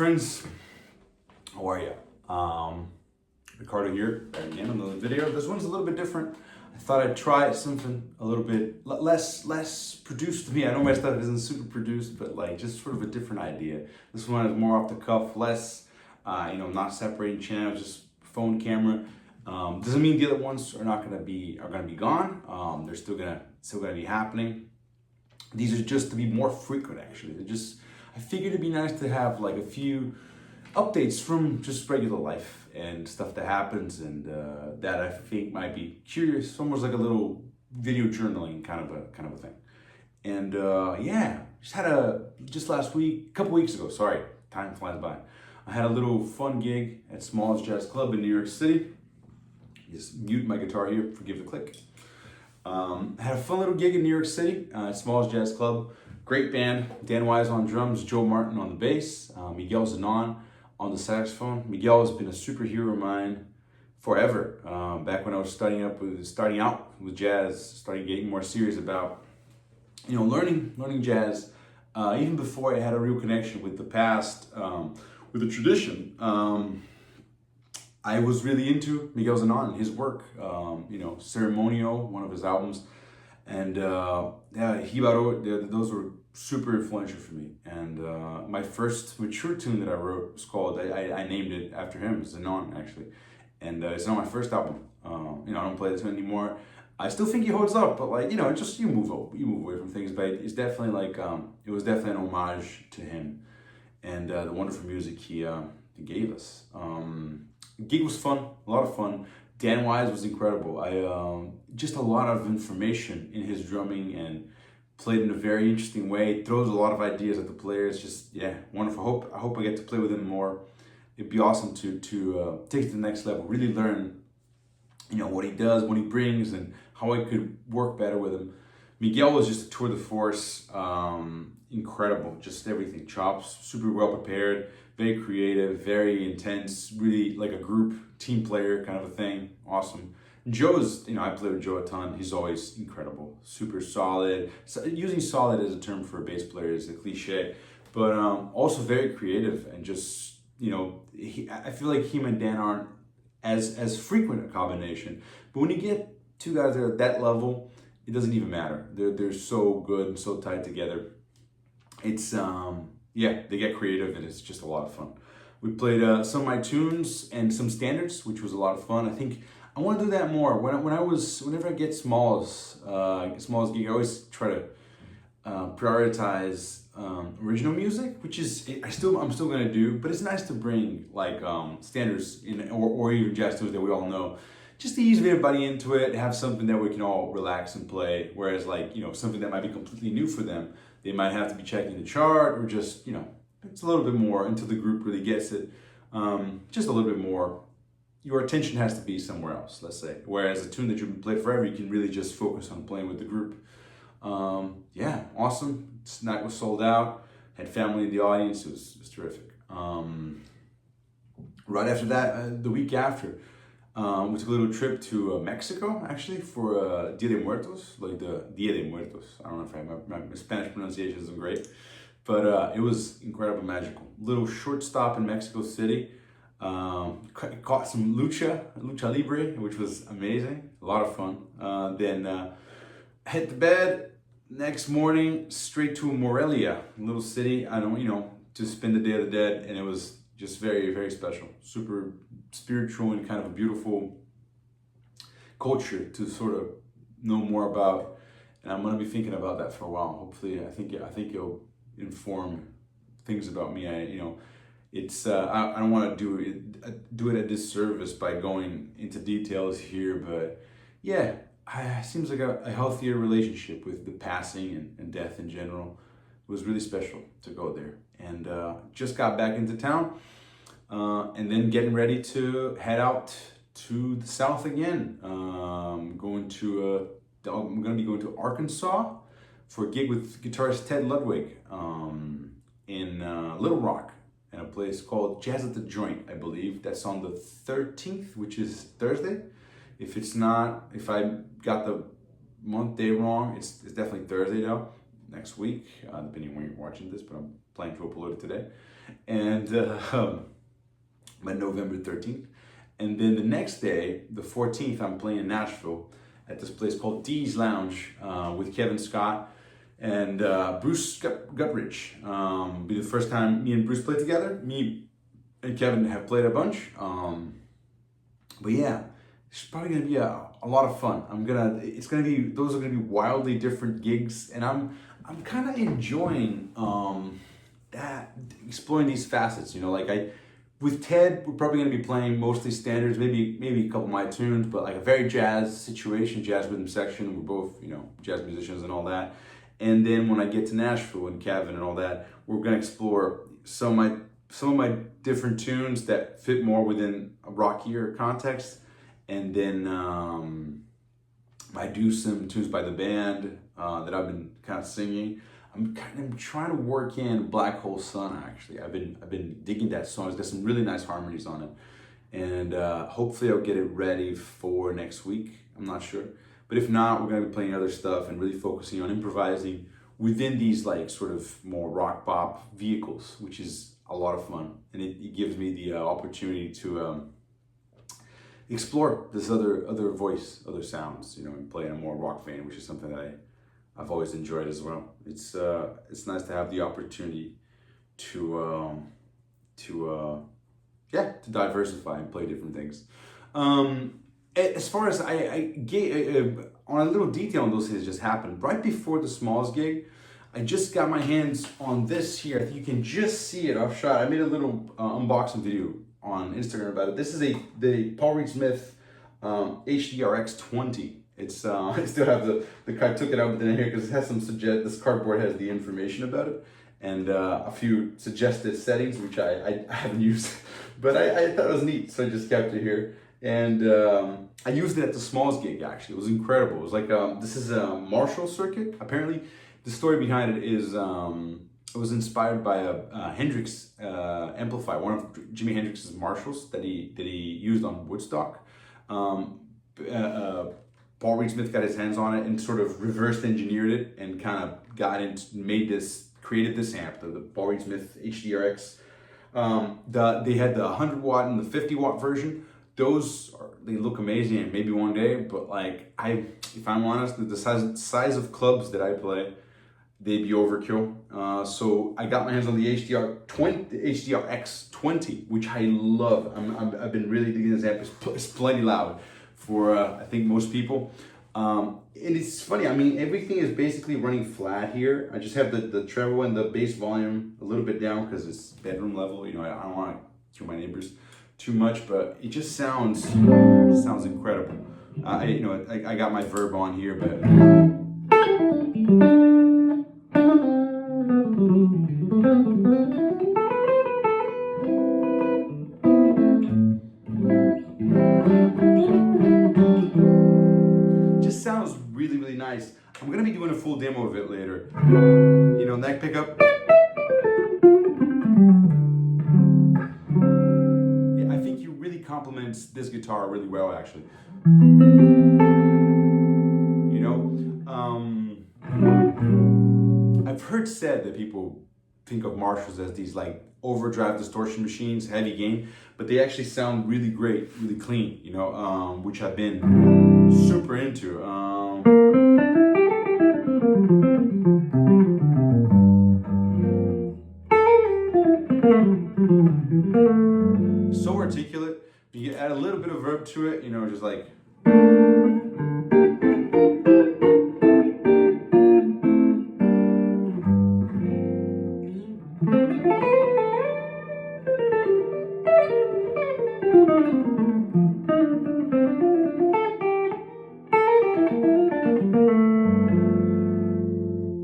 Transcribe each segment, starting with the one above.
friends, how are you? Ricardo here, back again on another video. This one's a little bit different. I thought I'd try something a little bit less produced to me. I know my stuff isn't super produced, but like just sort of a different idea. This one is more off the cuff, less, not separating channels, just phone camera. Doesn't mean the other ones are gonna be gone. They're still gonna be happening. These are just to be more frequent, actually. I figured it'd be nice to have like a few updates from just regular life and stuff that happens, and that I think might be curious. Almost like a little video journaling kind of a thing. And just last week, a couple weeks ago. Sorry, time flies by. I had a little fun gig at Small's Jazz Club in New York City. Just mute my guitar here. Forgive the click. Had a fun little gig in New York City at Small's Jazz Club. Great band. Dan Weiss on drums, Joe Martin on the bass, Miguel Zenon on the saxophone. Miguel has been a superhero of mine forever. Back when I was starting out with jazz, starting getting more serious about learning jazz. Even before I had a real connection with the past, with the tradition. I was really into Miguel Zenon and his work, Ceremonial, one of his albums, and those were super influential for me. And my first mature tune that I wrote was called, I named it after him, Zenon actually, and it's not my first album. I don't play the tune anymore. I still think he holds up, but you move away from things. But it's definitely it was definitely an homage to him and the wonderful music he gave us. The gig was fun, a lot of fun. Dan Weiss was incredible. Just a lot of information in his drumming and played in a very interesting way. Throws a lot of ideas at the players. Just wonderful. I hope I get to play with him more. It'd be awesome to take it to the next level. Really learn, what he does, what he brings, and how I could work better with him. Miguel was just a tour de force. Incredible. Just everything. Chops. Super well prepared. Very creative, very intense, really like a group team player kind of a thing. Awesome. Joe's, I play with Joe a ton. He's always incredible, super solid. So, using solid as a term for a bass player is a cliche, but also very creative and just, I feel like him and Dan aren't as frequent a combination. But when you get two guys that are at that level, it doesn't even matter. They're so good and so tied together. It's they get creative and it's just a lot of fun. We played some of my tunes and some standards, which was a lot of fun. I think I want to do that more. Whenever I get Small's gig, I always try to prioritize original music, which is I'm still gonna do. But it's nice to bring standards in or even jazz tunes that we all know, just to ease everybody into it. Have something that we can all relax and play. Whereas something that might be completely new for them, they might have to be checking the chart or just, it's a little bit more until the group really gets it. Just a little bit more. Your attention has to be somewhere else, let's say. Whereas a tune that you've played forever, you can really just focus on playing with the group. Awesome. This night was sold out. Had family in the audience. It was terrific. Right after that, the week after, we took a little trip to Mexico, actually, for Dia De Muertos, like the Dia De Muertos. I don't know if my Spanish pronunciation isn't great, but it was incredible, magical. Little short stop in Mexico City. Caught some lucha libre, which was amazing. A lot of fun. Then hit the bed. Next morning, straight to Morelia, a little city. To spend the Day of the Dead, and it was just very, very special. Super spiritual and kind of a beautiful culture to sort of know more about. And I'm gonna be thinking about that for a while. Hopefully, I think it'll inform things about me. I don't want to do it a disservice by going into details here, but it seems like a healthier relationship with the passing and death in general. It was really special to go there, and just got back into town, and then getting ready to head out to the south again. I'm going to be going to Arkansas for a gig with guitarist Ted Ludwig in Little Rock, in a place called Jazz at the Joint, I believe. That's on the 13th, which is Thursday. If I got the month day wrong, it's definitely Thursday though, next week, depending on when you're watching this, but I'm planning to upload it today. and by November 13th. And then the next day, the 14th, I'm playing in Nashville at this place called Dee's Lounge with Kevin Scott and Bruce Gutrich. Be the first time me and Bruce played together. Me and Kevin have played a bunch. But yeah, it's probably gonna be a lot of fun. Those are gonna be wildly different gigs, and I'm kind of enjoying exploring these facets. You know, like with Ted, we're probably gonna be playing mostly standards, maybe a couple of my tunes, but like a very jazz situation, jazz rhythm section. We're both, you know, jazz musicians and all that. And then when I get to Nashville and Kevin and all that, we're gonna explore some of my different tunes that fit more within a rockier context. And then I do some tunes by the band that I've been kind of singing. I'm trying to work in Black Hole Sun. Actually, I've been digging that song. It's got some really nice harmonies on it, and hopefully I'll get it ready for next week. I'm not sure, but if not, we're gonna be playing other stuff and really focusing on improvising within these like sort of more rock pop vehicles, which is a lot of fun, and it gives me the opportunity to explore this other voice, other sounds, you know, and play in a more rock vein, which is something that I've always enjoyed as well. It's nice to have the opportunity to diversify and play different things. As far as I on a little detail on those things just happened right before the Smalls gig. I just got my hands on this here. I think you can just see it off shot. I made a little unboxing video on Instagram about it. This is the Paul Reed Smith HDRX20. It's I still have I took it out within here because it has this cardboard has the information about it and a few suggested settings which I haven't used, but I thought it was neat, so I just kept it here. And I used it at the Smalls gig. Actually, it was incredible. It was like this is a Marshall circuit. Apparently, the story behind it is it was inspired by a Hendrix amplifier, one of Jimi Hendrix's Marshalls that he used on Woodstock. Paul Reed Smith got his hands on it and sort of reversed engineered it and kind of created this amp, the Paul Reed Smith HDRX. They had the 100 watt and the 50 watt version. They look amazing, and maybe one day, but like if I'm honest, the size of clubs that I play, they'd be overkill. So I got my hands on the HDRX20, which I love. I've been really digging this amp. It's plenty loud for I think most people. And it's funny, I mean, everything is basically running flat here. I just have the treble and the bass volume a little bit down because it's bedroom level. You know, I don't want to kill my neighbors too much, but it just sounds incredible. I got my verb on here, but just sounds really, really nice. I'm gonna be doing a full demo of it later. You know, neck pickup. Complements this guitar really well, actually. You know, I've heard said that people think of Marshalls as these like overdrive distortion machines, heavy gain, but they actually sound really great, really clean, you know, which I've been super into. So articulate. You add a little bit of verb to it, you know, just like. You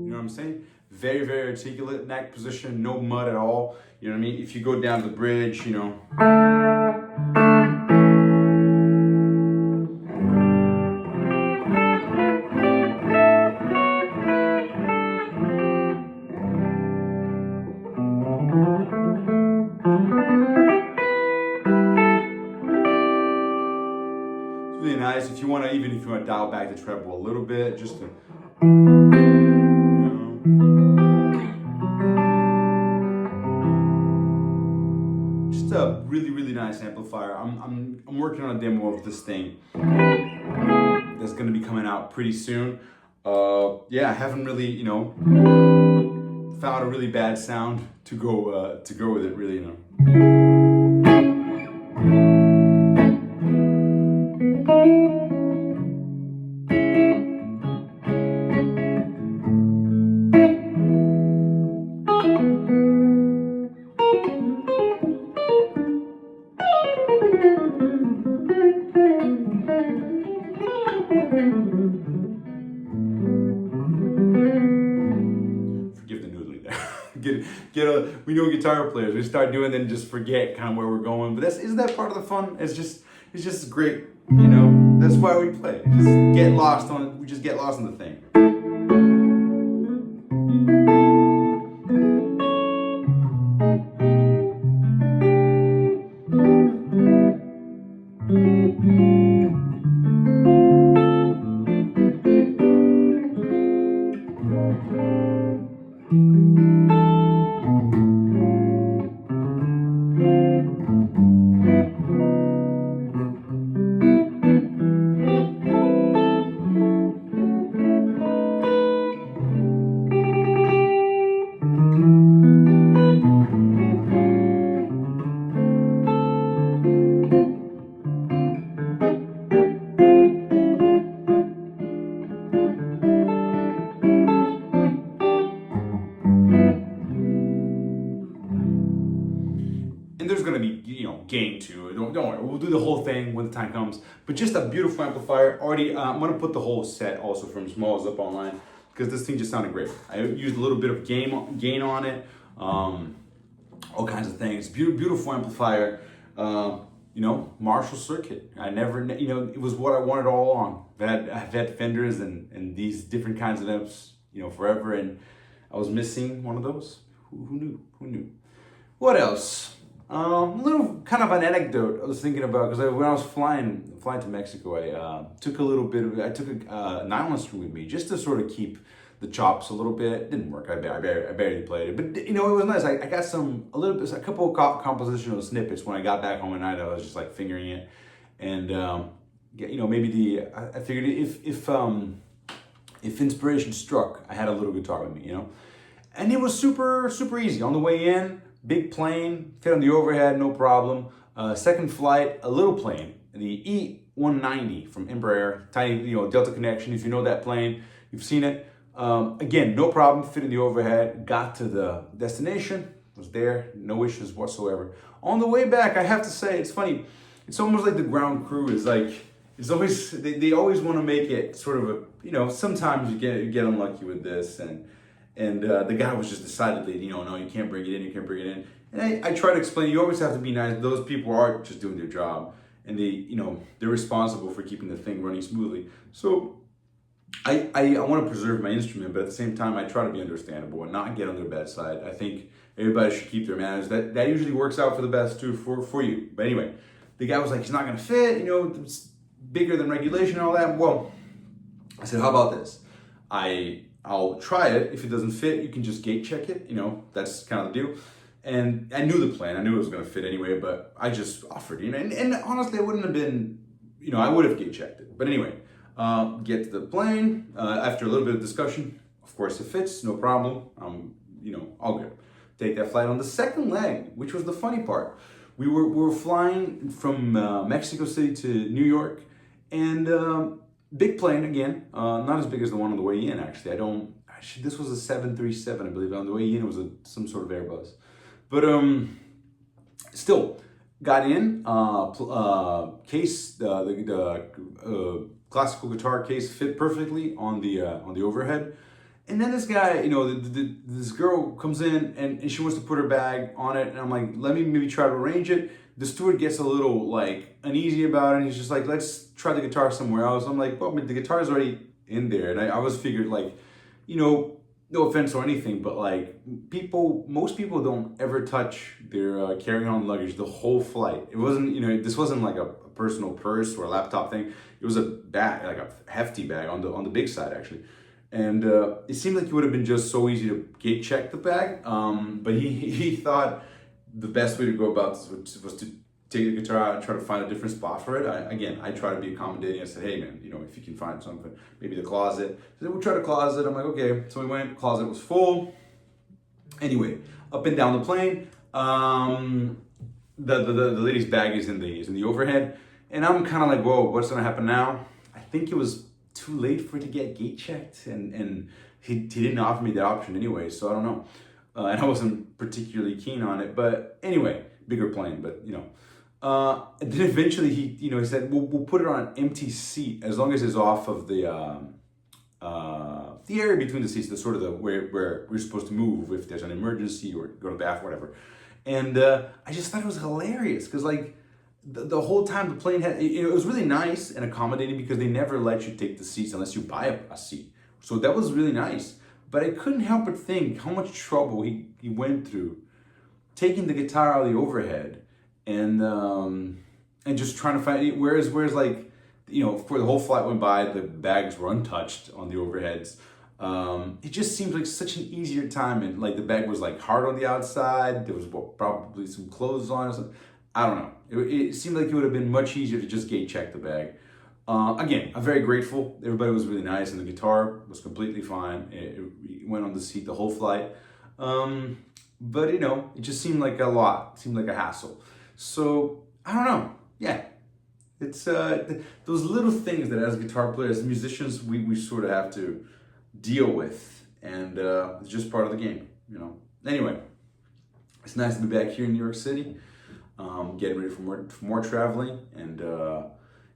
know what I'm saying? Very, very articulate, neck position, no mud at all. You know what I mean? If you go down the bridge, you know. Really nice. If you want to dial back the treble a little bit, just to, you know. nice amplifier. I'm working on a demo of this thing that's gonna be coming out pretty soon. Yeah, I haven't really, you know, found a really bad sound to go with it, really, you know. Forgive the noodling there. We know guitar players. We start doing it and just forget kind of where we're going. But isn't that part of the fun? It's just great, you know. That's why we play. We just get lost in the thing. And there's gonna be, you know, gain to it. Don't worry, we'll do the whole thing when the time comes. But just a beautiful amplifier. Already, I'm gonna put the whole set also from Smalls up online because this thing just sounded great. I used a little bit of gain on it, all kinds of things. Beautiful amplifier. You know, Marshall circuit. I never, you know, it was what I wanted all along. I've had Fenders and these different kinds of amps, you know, forever, and I was missing one of those. Who knew? Who knew? What else? A little kind of an anecdote I was thinking about, because when I was flying to Mexico, I took a nylon string with me just to sort of keep the chops a little bit. It didn't work. I barely played it, but you know, it was nice. I got a couple of compositional snippets when I got back home at night. I was just like fingering it, and you know, maybe I figured if inspiration struck, I had a little guitar with me, you know, and it was super easy on the way in. Big plane, fit on the overhead, no problem. Second flight, a little plane, the E190 from Embraer, tiny, you know, Delta connection. If you know that plane, you've seen it. Again, no problem, fit in the overhead. Got to the destination, was there, no issues whatsoever. On the way back, I have to say, it's funny. It's almost like the ground crew is like, it's always they always want to make it sort of a, you know, sometimes you get unlucky with this, and the guy was just decidedly, you know, no, you can't bring it in, you can't bring it in. And I try to explain, you always have to be nice. Those people are just doing their job, and they're responsible for keeping the thing running smoothly. So I want to preserve my instrument, but at the same time, I try to be understandable and not get on their bad side. I think everybody should keep their manners. That usually works out for the best too for you. But anyway, the guy was like, he's not gonna fit, you know, it's bigger than regulation and all that. Well, I said, how about this? I'll try it. If it doesn't fit, you can just gate check it. You know, that's kind of the deal. And I knew the plan. I knew it was going to fit anyway, but I just offered, you know, and honestly, I wouldn't have been, you know, I would have gate checked it. But anyway, get to the plane. After a little bit of discussion, of course it fits, no problem. You know, all good. Take that flight on the second leg, which was the funny part. We were flying from Mexico City to New York, and big plane again, not as big as the one on the way in, actually. This was a 737, I believe. On the way in, it was some sort of Airbus. But still, got in, case, the classical guitar case fit perfectly on the overhead. And then this guy, you know, this girl comes in and she wants to put her bag on it. And I'm like, let me maybe try to arrange it. The steward gets a little like uneasy about it, and he's just like, let's try the guitar somewhere else. I'm like, well, the guitar's already in there. And I was figured, like, you know, no offense or anything, but like most people don't ever touch their carry-on luggage the whole flight. It wasn't, you know, this wasn't like a personal purse or a laptop thing. It was a bag, like a hefty bag on the big side, actually. And it seemed like it would have been just so easy to gate check the bag. But he thought the best way to go about this was to take the guitar out and try to find a different spot for it. I try to be accommodating. I said, hey man, you know, if you can find something, maybe the closet. So we'll try the closet. I'm like, okay. So we went, closet was full. Anyway, up and down the plane. The lady's bag is in the overhead. And I'm kind of like, whoa, what's gonna happen now? I think it was too late for it to get gate checked, and he didn't offer me that option anyway, so I don't know. And I wasn't particularly keen on it, but anyway, bigger plane, but you know. And then eventually he said, we'll put it on an empty seat as long as it's off of the area between the seats, the sort of the where we're supposed to move if there's an emergency or go to the bath, whatever. And I just thought it was hilarious because like the whole time the plane had, it was really nice and accommodating because they never let you take the seats unless you buy a seat. So that was really nice. But I couldn't help but think how much trouble he went through taking the guitar out of the overhead and just trying to find, whereas like, you know, before the whole flight went by, the bags were untouched on the overheads. It just seems like such an easier time, and like the bag was like hard on the outside. There was probably some clothes on it. I don't know. It seemed like it would have been much easier to just gate check the bag. Again, I'm very grateful. Everybody was really nice, and the guitar was completely fine. It went on the seat the whole flight. But you know, it just seemed like a lot. It seemed like a hassle. So I don't know. Yeah, it's those little things that as guitar players, as musicians, we sort of have to deal with, and it's just part of the game, you know. Anyway, it's nice to be back here in New York City, getting ready for more traveling, and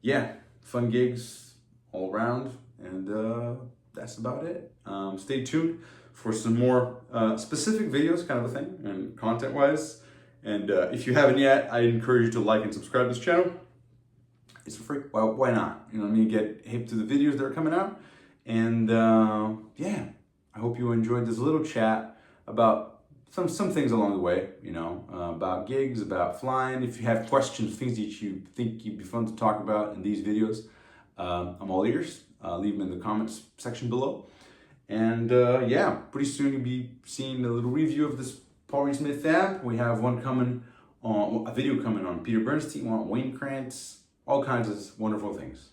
yeah, fun gigs all around, and that's about it. Stay tuned for some more specific videos, kind of a thing, and content-wise. And if you haven't yet, I encourage you to like and subscribe to this channel. It's for free. Well, why not? You know what I mean? Get hip to the videos that are coming out. And yeah, I hope you enjoyed this little chat about some things along the way, you know, about gigs, about flying. If you have questions, things that you think would be fun to talk about in these videos, I'm all ears. Leave them in the comments section below. And yeah, pretty soon you'll be seeing a little review of this Paul Reed Smith amp. We have one coming on, a video coming on Peter Bernstein, one on Wayne Krantz, all kinds of wonderful things.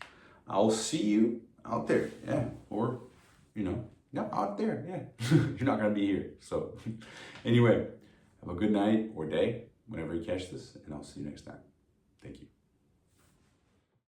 I'll see you out there, yeah, or, you know, yeah, out there, yeah. You're not gonna be here. So anyway, have a good night or day, whenever you catch this, and I'll see you next time. Thank you.